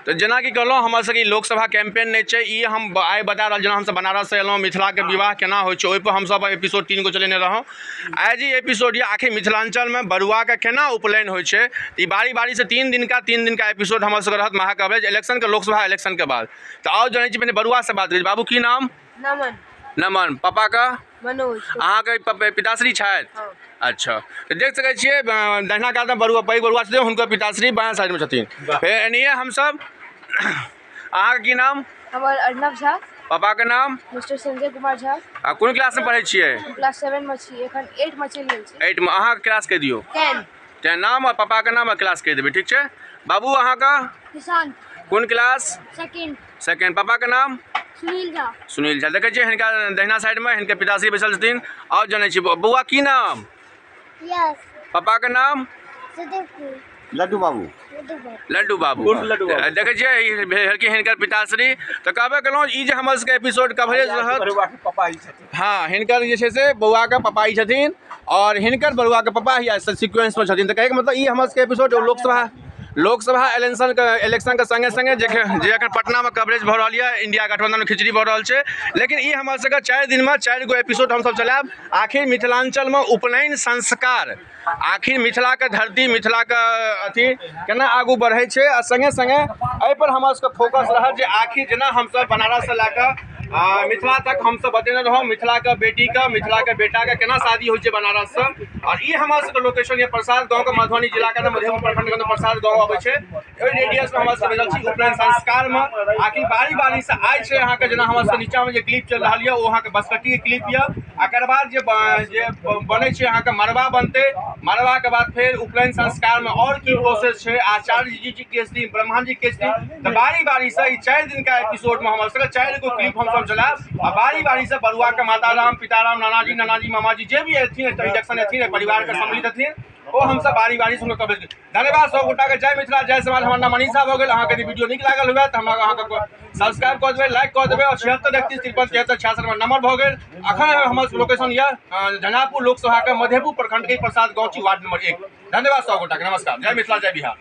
तो जेना कि कहलहुँ हमर सबके लोकसभा कैंपेन नहीं छै, ई हम आइ बता रहल जेना हमसब बनारस से एलहुँ, मिथिला के विवाह केना होइ छै ओहिपर हमसब एपिसोड 3 गो चलेने रहौँ। आइ जी एपिसोड ये आखिर मिथिलांचल में बरुआ के केना उपनयन होइ छै, ई बारी बारी से 3 दिन का एपिसोड हमर सबके रहत महा कवरेज इलेक्शन के, लोकसभा इलेक्शन के बाद। तो आओ जानै छी पहिने बरुआ से बात करी। बाबू की नाम? नमन। नमन। पापा का? मनोज। अहाँके पिताश्री छथि? हाँ। अच्छा, तो देख सकै छियै दहिना कात में बरुआ पैघ बरुआ छथिन, हुनकर पिताश्री बायाँ साइड में छथिन। फेर एनिए हमसब अहाँके की नाम? हमर अर्नब झा। पापा के नाम? मिस्टर संजय कुमार झा। आ कोन क्लास में पढ़ै छियै? क्लास 7 में छी, एखन 8 में चलि गेल छी। 8 में। अहाँके क्लास कहि दियौ। 10 नाम और पापा के नाम और क्लास कहि देबै, ठीक छै। बाबू अहाँका? किसान। कोन क्लास? सेकंड। पापा के नाम? सुनील झा। देखै छियै हिनका दहिना साइड में हिनके पिताश्री बैसल छथिन। और जानै छी बौआ की नाम? यस। पापा के नाम? लड्डू बाबू। लड्डू बाबू। देखै छियै भेलखिन हिनकर पिताश्री। तो कहबे केलहुँ ई जे हमर सबके एपिसोड कवरेज रहत, हाँ हिनकर जे छै से बौआ के पप्पा ही छथिन और हिनकर बरुआ के पप्पा ही सीक्वेंस में छथिन। तो कहैके मतलब ई हमर सबके एपिसोड लोकसभा इलेक्शन के संगे संगे जे एखन पटना में कवरेज भऽ रहल यऽ, इंडिया गठबंधन में खिचड़ी भऽ रहल छै। लेकिन ई हमर सबके 4 दिन में 4 गो एपिसोड हमसब चलायब। आखिर मिथिलांचल में उपनयन संस्कार, आखिर मिथिला के धरती, मिथिला के अथी केना आगू बढ़ै छै, आ संगे संगे एहि पर हमर सबके फोकस रहत जे आखिर जेना हमसब बनारस से लए मिथिला तक हमसब बतेने रहौं, मिथिला के बेटी का, मिथिला के बेटा के केना शादी होइ छै बनारस से। और ई हमर सबके लोकेशन ये प्रसाद गाँव के, मधुबनी जिला के मधेपुर प्रखंड के प्रसाद गाँव अबै छै। ओहि रेडियस में हमर सब बैसल छी उपनयन संस्कार में। आखिर बारी बारी से आइ छै अहाँ के जेना हमर सबके नीचा में जे क्लिप चल रहल यऽ ओ अहाँ के बसकट्टी के क्लिप यऽ। एकर बाद जे बनै छै अहाँ के मरबा बनतै, मरबा के बाद फेर उपनयन संस्कार में और की प्रोसेस छै, आचार्य जी के स्त्री, ब्रह्मा जी के स्त्री। तो बारी बारी से ई 4 दिन का एपिसोड में हमर सबके 4 गो क्लिप हमसब चलायब। आ बारी बारी से बरुआ के माताराम, पिताराम, नानाजी, मामाजी जे भी एथिन इंट्रोडक्शन एथिन परिवार के सम्मिलित एथिन, वो हमसब बारी बारी से कवरेज। धन्यवाद सब गोटा के। जय मिथिला, जय समाज। हमर नाम मनीषा भऽ गेल। अहाँके यदि वीडियो नीक लागल हुए तऽ हमरा अहाँके सब्सक्राइब कऽ देबै, लाइक कऽ देबै। और 76 31 53 73 66 में नंबर भऽ गेल। अखन हमर लोकेशन यऽ झंझारपुर लोकसभा के मधेपुर प्रखंड के प्रसाद गाँव छी, वार्ड नंबर 1। धन्यवाद सब गोटा के। नमस्कार। जय मिथिला, जय बिहार।